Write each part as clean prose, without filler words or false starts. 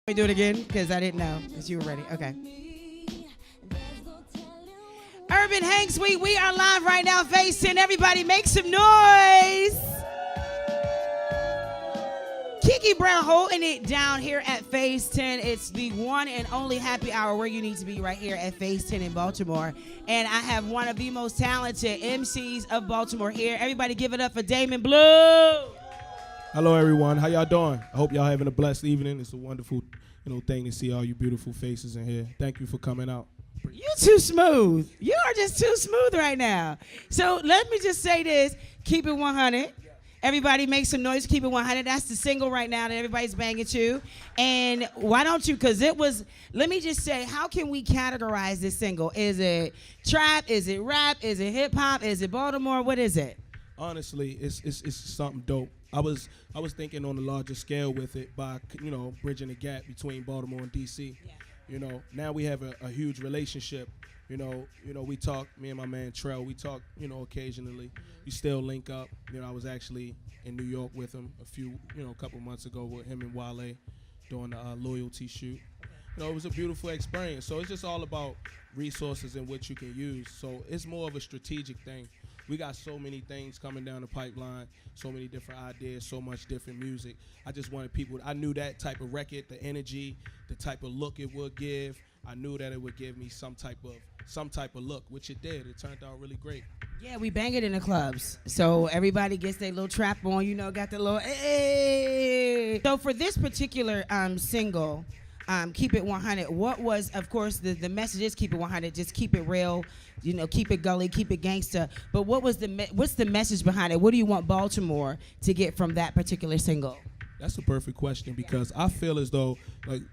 Let me do it again because I didn't know because you were ready. Okay. Urban Hang Suite, we are live right now. Phase 10, everybody make some noise. Kiki Brown holding it down here at Phase 10. It's the one and only happy hour where you need to be right here at Phase 10 in Baltimore. And I have one of the most talented MCs of Baltimore here. Everybody give it up for Damond Blue. Hello, everyone. How y'all doing? I hope y'all having a blessed evening. It's a wonderful, thing to see all you beautiful faces in here. Thank you for coming out. You too smooth. You are just too smooth right now. So let me just say this. Keep it 100. Everybody make some noise. Keep it 100. That's the single right now that everybody's banging to. And why don't you, because it was, let me just say, how can we categorize this single? Is it trap? Is it rap? Is it hip hop? Is it Baltimore? What is it? Honestly, it's something dope. I was thinking on a larger scale with it by, bridging the gap between Baltimore and DC. Yeah. Now we have a huge relationship. We talk, me and my man Trell, we talk, occasionally. We still link up. I was actually in New York with him a couple months ago with him and Wale doing a loyalty shoot. It was a beautiful experience. So it's just all about resources and what you can use. So it's more of a strategic thing. We got so many things coming down the pipeline, so many different ideas, so much different music. I just wanted people, I knew that type of record, the energy, the type of look it would give. I knew that it would give me some type of look, which it did. It turned out really great. Yeah, we bang it in the clubs. So everybody gets their little trap on, got the little, hey. So for this particular single, Keep It 100, what was, of course, the message is keep it 100, just keep it real, keep it gully, keep it gangsta. But what's the message behind it? What do you want Baltimore to get from that particular single? That's a perfect question because I feel as though,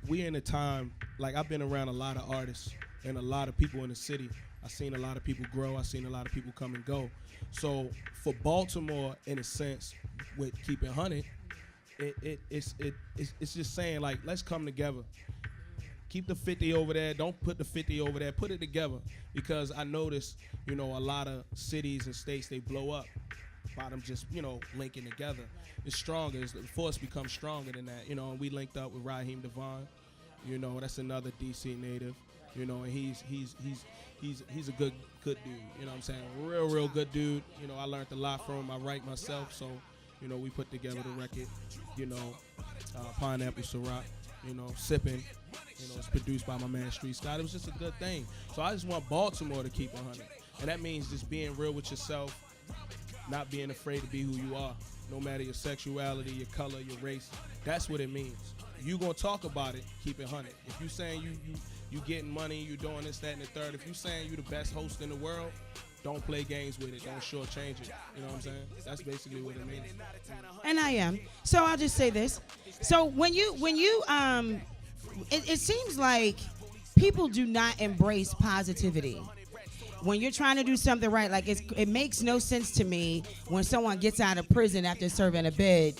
we're in a time, I've been around a lot of artists and a lot of people in the city. I've seen a lot of people grow. I've seen a lot of people come and go. So for Baltimore, in a sense, with Keep It 100, it's just saying, let's come together. Keep the 50 over there. Don't put the 50 over there. Put it together. Because I noticed, a lot of cities and states, they blow up by them just, linking together. It's stronger. The force becomes stronger than that. And we linked up with Raheem Devon. That's another DC native. And he's a good dude. You know what I'm saying? Real good dude. I learned a lot from him. I write myself, so we put together the record. Pineapple Ciroc. Sipping. It's produced by my man Street Scott. It was just a good thing. So I just want Baltimore to keep 100, and that means just being real with yourself, not being afraid to be who you are, no matter your sexuality, your color, your race. That's what it means. You gonna talk about it, keep it 100. If you saying you getting money, you doing this, that, and the third. If you saying you the best host in the world, don't play games with it. Don't shortchange it. You know what I'm saying? That's basically what it means. And I am. So I'll just say this. So when you it seems like people do not embrace positivity. When you're trying to do something right, it makes no sense to me when someone gets out of prison after serving a bid.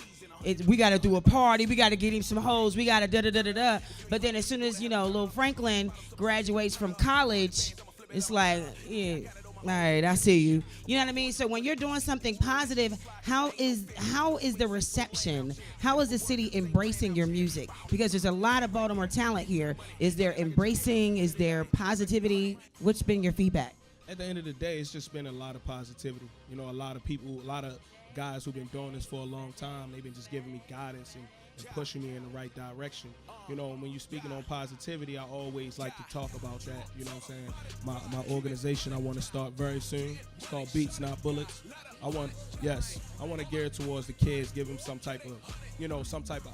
We got to do a party. We got to get him some hoes. We got to da-da-da-da-da. But then as soon as, Lil Franklin graduates from college, it's like, yeah, all right, I see you. You know what I mean? So when you're doing something positive, how is the reception? How is the city embracing your music? Because there's a lot of Baltimore talent here. Is there embracing? Is there positivity? What's been your feedback? At the end of the day, it's just been a lot of positivity. A lot of people, a lot of guys who've been doing this for a long time, they've been just giving me guidance and pushing me in the right direction. When you're speaking on positivity, I always like to talk about that. You know what I'm saying? My organization I want to start very soon. It's called Beats Not Bullets. I want to gear it towards the kids, give them some type of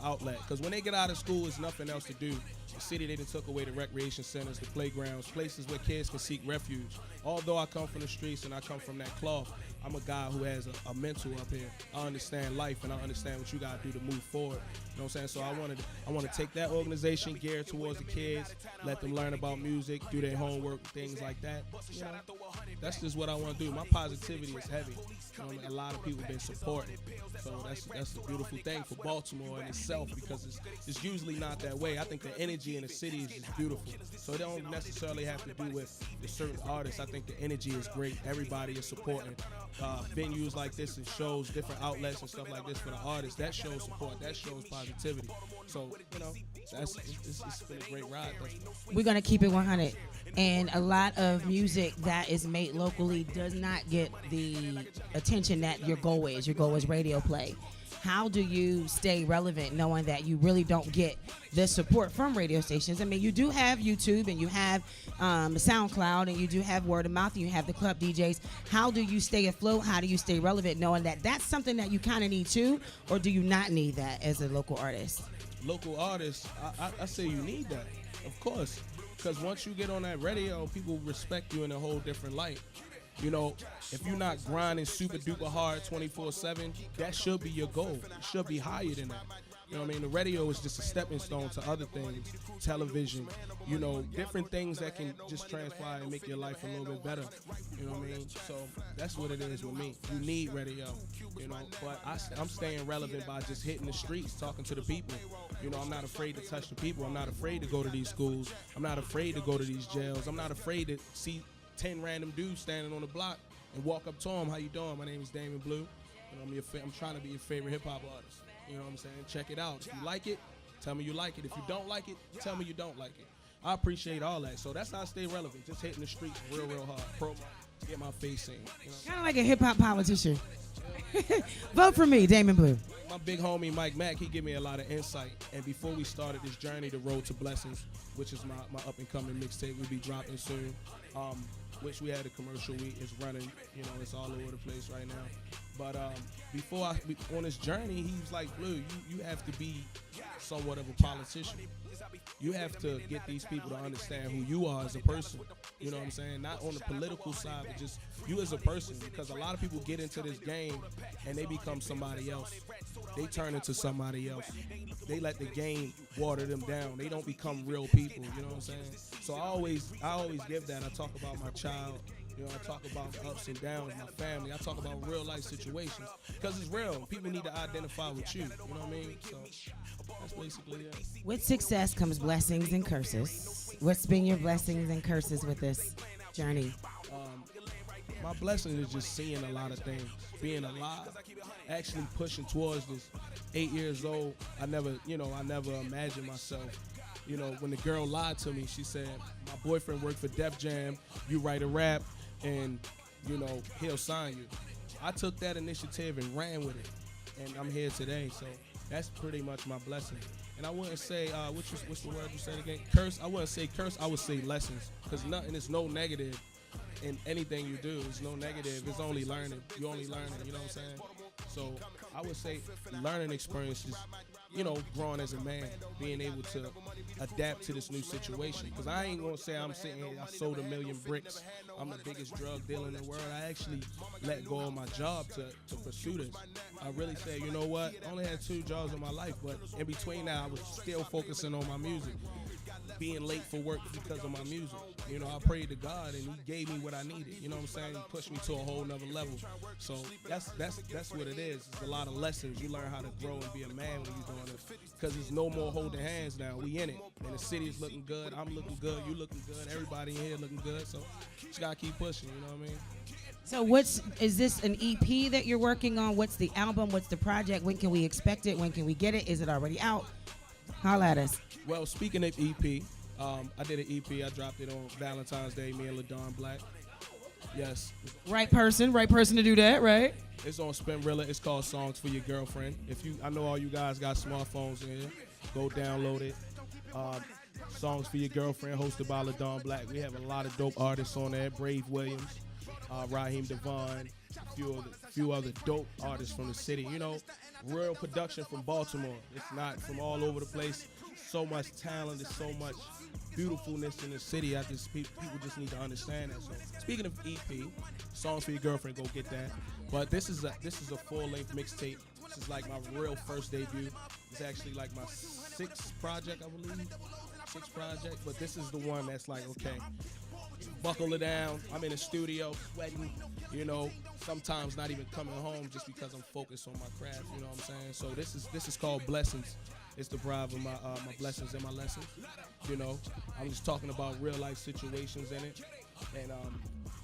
outlet. Because when they get out of school, there's nothing else to do. The city, they done took away the recreation centers, the playgrounds, places where kids can seek refuge. Although I come from the streets and I come from that cloth, I'm a guy who has a mental up here. I understand life and I understand what you gotta do to move forward. You know what I'm saying? So I want to take that organization, gear it towards the kids, let them learn about music, do their homework, things like that. that's just what I want to do. My positivity is heavy. A lot of people been supporting, so that's a beautiful thing for Baltimore in itself because it's usually not that way. I think the energy in the city is just beautiful, so it don't necessarily have to do with the certain artists. I think the energy is great. Everybody is supporting venues like this and shows, different outlets and stuff like this for the artists. That shows support. That shows positivity. So it's been a great ride. We're gonna keep it 100. And a lot of music that is made locally does not get the attention that your goal is. Your goal is radio play. How do you stay relevant knowing that you really don't get the support from radio stations? I mean, you do have YouTube and you have SoundCloud and you do have word of mouth and you have the club DJs. How do you stay afloat? How do you stay relevant knowing that that's something that you kind of need too? Or do you not need that as a local artist? Local artists, I say you need that, of course. Because once you get on that radio, people respect you in a whole different light. You know, if you're not grinding super duper hard 24/7, that should be your goal. It should be higher than that. You know what I mean? The radio is just a stepping stone to other things, television, you know, different things that can just transpire and make your life a little bit better. You know what I mean? So that's what it is with me. You need radio, you know, but I'm staying relevant by just hitting the streets, talking to the people. You know, I'm not afraid to touch the people. I'm not afraid to go to these schools. I'm not afraid to go to these jails. I'm not afraid to see 10 random dudes standing on the block and walk up to them. How you doing? My name is Damond Blue, and I'm trying to be your favorite hip-hop artist. You know what I'm saying? Check it out. If you like it, tell me you like it. If you don't like it, tell me you don't like it. I appreciate all that. So that's how I stay relevant. Just hitting the streets real hard. Promo, get my face in. You know? Kind of like a hip-hop politician. Vote for me, Damond Blue. My big homie Mike Mack, he gave me a lot of insight. And before we started this journey, The Road to Blessings, which is my up-and-coming mixtape, we'll be dropping soon. Which we had a commercial week. It's running, you know, it's all over the place right now. But on this journey, he was like, Blue, you have to be somewhat of a politician. You have to get these people to understand who you are as a person. You know what I'm saying? Not on the political side, but just you as a person. Because a lot of people get into this game and they become somebody else. They turn into somebody else. They let the game water them down. They don't become real people. You know what I'm saying? So I always give that. I talk about my child. You know, I talk about the ups and downs, my family. I talk about real life situations because it's real. People need to identify with you. You know what I mean? So that's basically it. With success comes blessings and curses. What's been your blessings and curses with this journey? My blessing is just seeing a lot of things, being alive, actually pushing towards this. 8 years old, I never imagined myself. You know, when the girl lied to me, she said, my boyfriend worked for Def Jam, you write a rap, and, you know, he'll sign you. I took that initiative and ran with it, and I'm here today, so that's pretty much my blessing. And I wouldn't say, what's the word you said again? Curse? I wouldn't say curse, I would say lessons, because nothing is no negative in anything you do. It's no negative, it's only learning. You're only learning, you know what I'm saying? So I would say learning experiences, you know, growing as a man, being able to adapt to this new situation. Because I ain't going to say I'm sitting here, I sold 1 million bricks, I'm the biggest drug dealer in the world. I actually let go of my job to pursue this. I really say, you know what, I only had 2 jobs in my life, but in between that, I was still focusing on my music. Being late for work because of my music. You know, I prayed to God and he gave me what I needed. You know what I'm saying? He pushed me to a whole nother level. So that's what it is. It's a lot of lessons. You learn how to grow and be a man when you're doing it. Because there's no more holding hands now. We in it. And the city is looking good. I'm looking good. You looking good. Everybody in here looking good. So just gotta keep pushing, you know what I mean? So is this an EP that you're working on? What's the album? What's the project? When can we expect it? When can we get it? Is it already out? Holla at us. Well, speaking of EP, I did an EP. I dropped it on Valentine's Day, me and LaDon Black. Yes. Right person to do that, right? It's on Spinrilla. It's called Songs for Your Girlfriend. I know all you guys got smartphones in here. Go download it. Songs for Your Girlfriend, hosted by LaDon Black. We have a lot of dope artists on there. Brave Williams, Raheem Devon, a few other dope artists from the city. You know, real production from Baltimore. It's not from all over the place. So much talent, there's so much beautifulness in the city. People just need to understand that. So speaking of EP, Songs for Your Girlfriend, go get that. But this is a full-length mixtape. This is like my real first debut. It's actually like my 6th project, I believe. 6th project, but this is the one that's like, okay, buckle it down. I'm in the studio sweating, you know, sometimes not even coming home just because I'm focused on my craft, you know what I'm saying? So this is called Blessings. It's deprived of my blessings and my lessons. You know, I'm just talking about real life situations in it. And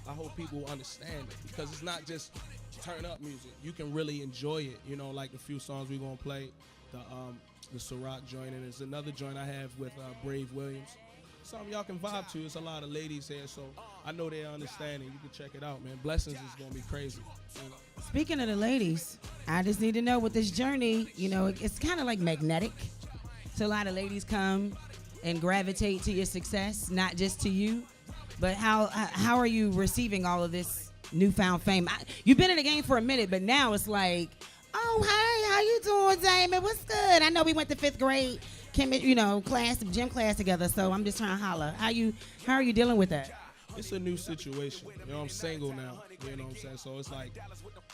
I hope people understand it because it's not just turn up music. You can really enjoy it. You know, like the few songs we're gonna play, the Ciroc joint, and there's another joint I have with Brave Williams. Something y'all can vibe to. It's a lot of ladies here, so I know they understand it. You can check it out, man. Blessings is gonna be crazy. You know? Speaking of the ladies, I just need to know with this journey, you know, it's kind of like magnetic. So a lot of ladies come and gravitate to your success, not just to you. But how are you receiving all of this newfound fame? You've been in the game for a minute, but now it's like, oh, hey, how you doing, Damon? What's good? I know we went to 5th grade, gym class together. So I'm just trying to holler. How are you dealing with that? It's a new situation. You know, I'm single now. You know what I'm saying? So it's like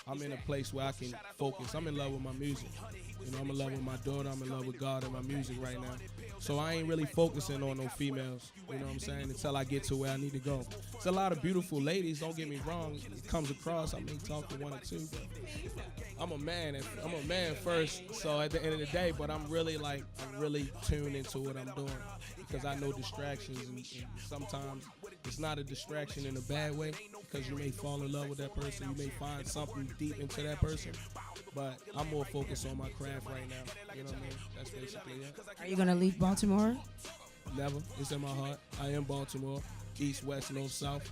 I'm in a place where I can focus. I'm in love with my music. You know, I'm in love with my daughter. I'm in love with God and my music right now. So I ain't really focusing on no females, you know what I'm saying, until I get to where I need to go. It's a lot of beautiful ladies, don't get me wrong. It comes across, I may talk to one or two, but I'm a man first, so at the end of the day, but I'm really tuned into what I'm doing because I know distractions and sometimes it's not a distraction in a bad way because you may fall in love with that person, you may find something deep into that person. But I'm more focused on my craft right now. You know what I mean? That's basically it. Are you going to leave Baltimore? Never. It's in my heart. I am Baltimore. East, west, north, south.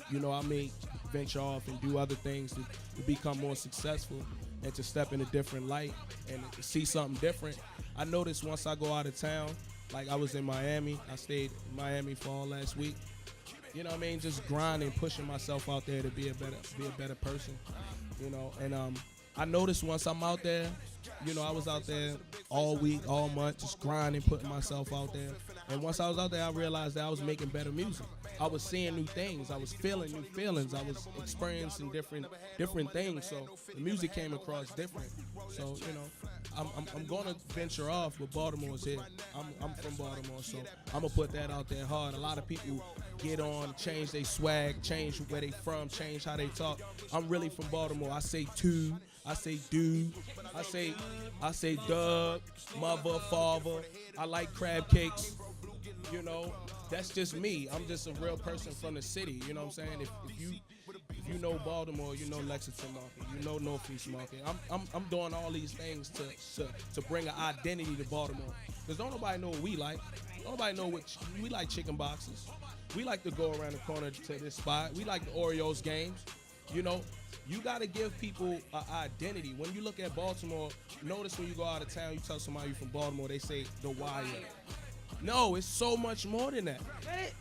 You know, I may venture off and do other things to become more successful and to step in a different light and to see something different. I noticed once I go out of town, like I was in Miami. I stayed in Miami for all last week. You know what I mean? Just grinding, pushing myself out there to be a better person. You know, and I noticed once I'm out there, you know, I was out there all week, all month, just grinding, putting myself out there. And once I was out there, I realized that I was making better music. I was seeing new things. I was feeling new feelings. I was experiencing different things. So the music came across different. So, you know, I'm going to venture off, but Baltimore's here. I'm from Baltimore, so I'm going to put that out there hard. A lot of people get on, change their swag, change where they from, change how they talk. I'm really from Baltimore. I say two. I say dude, I say Doug, mother, father. I like crab cakes. You know, that's just me. I'm just a real person from the city. You know what I'm saying? If you know Baltimore, you know Lexington Market, you know Northeast Market. I'm doing all these things to bring an identity to Baltimore. Cause don't nobody know what we like. Nobody know what we like. Chicken boxes. We like to go around the corner to this spot. We like the Orioles games. You know. You got to give people an identity. When you look at Baltimore, notice when you go out of town, you tell somebody you're from Baltimore, they say the wire. No, it's so much more than that.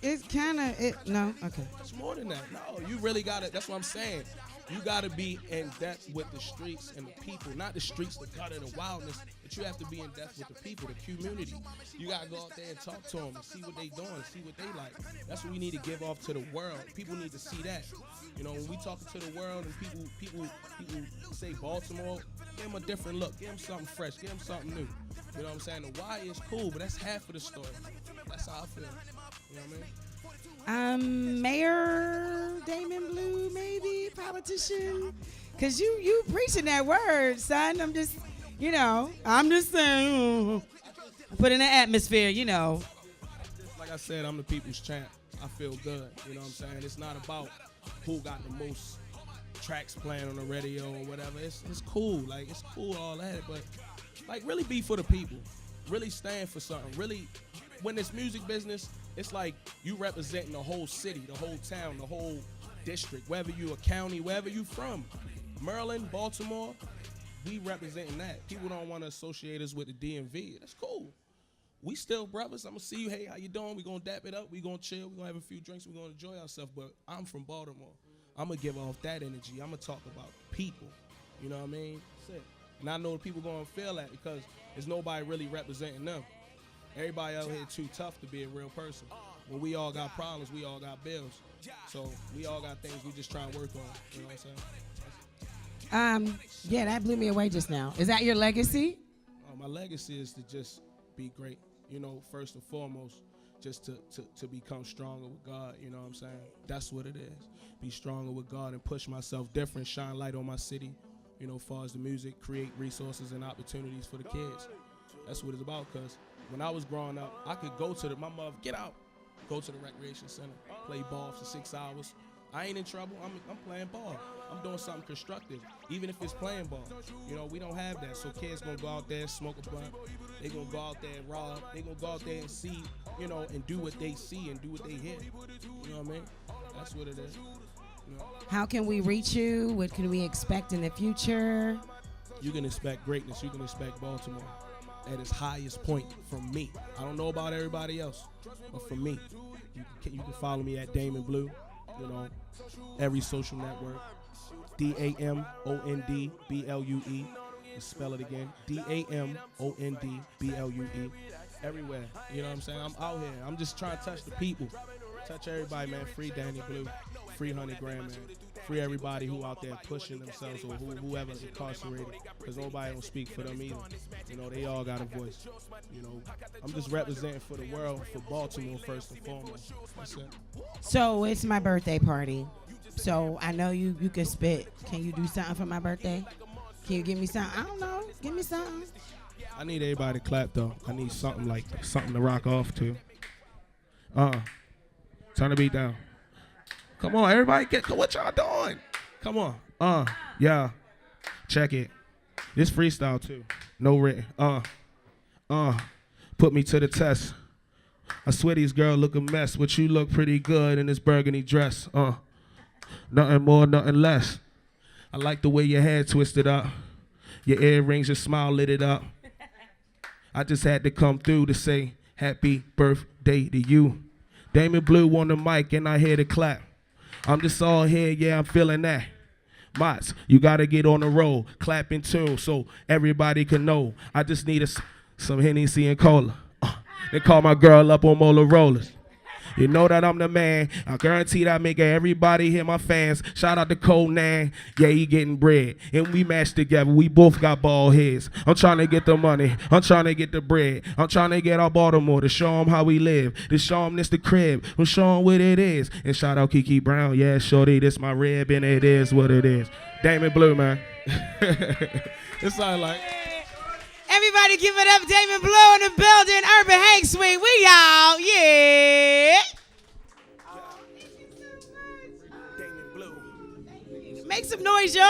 It's kind of, no, okay. It's more than that. No, you really got to, that's what I'm saying. You got to be in depth with the streets and the people, not the streets, the gutter, the wildness, but you have to be in depth with the people, the community. You got to go out there and talk to them and see what they doing, see what they like. That's what we need to give off to the world. People need to see that. You know, when we talking to the world and people say Baltimore, give them a different look. Give them something fresh. Give them something new. You know what I'm saying? The why is cool, but that's half of the story. That's how I feel. You know what I mean? Mayor Damond Blue, maybe politician, cause you preaching that word, son. I'm just saying, put in the atmosphere, you know. Like I said, I'm the people's champ. I feel good. You know what I'm saying? It's not about who got the most tracks playing on the radio or whatever. It's cool. Like it's cool all that, but like really be for the people. Really stand for something. Really, when it's music business, it's like you representing the whole city, the whole town, the whole district, whether you a county, wherever you from. Maryland, Baltimore, we representing that. People don't want to associate us with the DMV. That's cool. We still brothers. I'm going to see you. Hey, how you doing? We're going to dap it up. We're going to chill. We're going to have a few drinks. We're going to enjoy ourselves. But I'm from Baltimore. I'm going to give off that energy. I'm going to talk about people. You know what I mean? That's it. And I know the people going to feel that because there's nobody really representing them. Everybody out here too tough to be a real person. When we all got problems, we all got bills. So we all got things we just try and work on. You know what I'm saying? Yeah, that blew me away just now. Is that your legacy? My legacy is to just be great. You know, first and foremost, just to become stronger with God. You know what I'm saying? That's what it is. Be stronger with God and push myself different, shine light on my city, you know, as far as the music, create resources and opportunities for the kids. That's what it's about, because when I was growing up, I could go to my mother, get out, go to the recreation center, play ball for 6 hours. I ain't in trouble. I'm playing ball. I'm doing something constructive, even if it's playing ball. You know, we don't have that. So kids gonna go out there, smoke a blunt. They gonna go out there and rob. They gonna go out there and see, you know, and do what they see and do what they hear. You know what I mean? That's what it is. You know? How can we reach you? What can we expect in the future? You can expect greatness. You can expect Baltimore at its highest point from me. I don't know about everybody else, but from me. You can follow me at Damond Blue, you know, every social network. DAMONDBLUE. Spell it again. DAMONDBLUE. Everywhere. You know what I'm saying? I'm out here. I'm just trying to touch the people. Touch everybody, man. Free Danny Blue. Free 100 grand, man. Free everybody who out there pushing themselves, or whoever's incarcerated, because nobody don't speak for them either. You know, they all got a voice. You know, I'm just representing for the world, for Baltimore first and foremost. That's it. So it's my birthday party. So I know you can spit. Can you do something for my birthday? Can you give me something? I don't know. Give me something. I need everybody to clap, though. I need something to rock off to. Turn the beat down. Come on, everybody, what y'all doing? Come on. Yeah. Check it. This freestyle too. No written. Put me to the test. I swear these girls look a mess, but you look pretty good in this burgundy dress. Nothing more, nothing less. I like the way your hair twisted up. Your earrings, your smile lit it up. I just had to come through to say happy birthday to you. Damond Blue on the mic and I hear the clap. I'm just all here, yeah, I'm feeling that. Mots, you gotta get on the road, clapping too, so everybody can know. I just need some Hennessy and cola. They call my girl up on Mola Rollers. You know that I'm the man. I guarantee that I make everybody hear my fans. Shout out to Conan. Yeah, he getting bread. And we match together. We both got bald heads. I'm trying to get the money. I'm trying to get the bread. I'm trying to get out Baltimore to show them how we live. To show them this the crib. To show them what it is. And shout out Kiki Brown. Yeah, shorty, this my rib and it is what it is. Damond Blue, man. It's all like... Everybody give it up. Damond Blue in the building. Urban Hang Swing. We out. Yeah.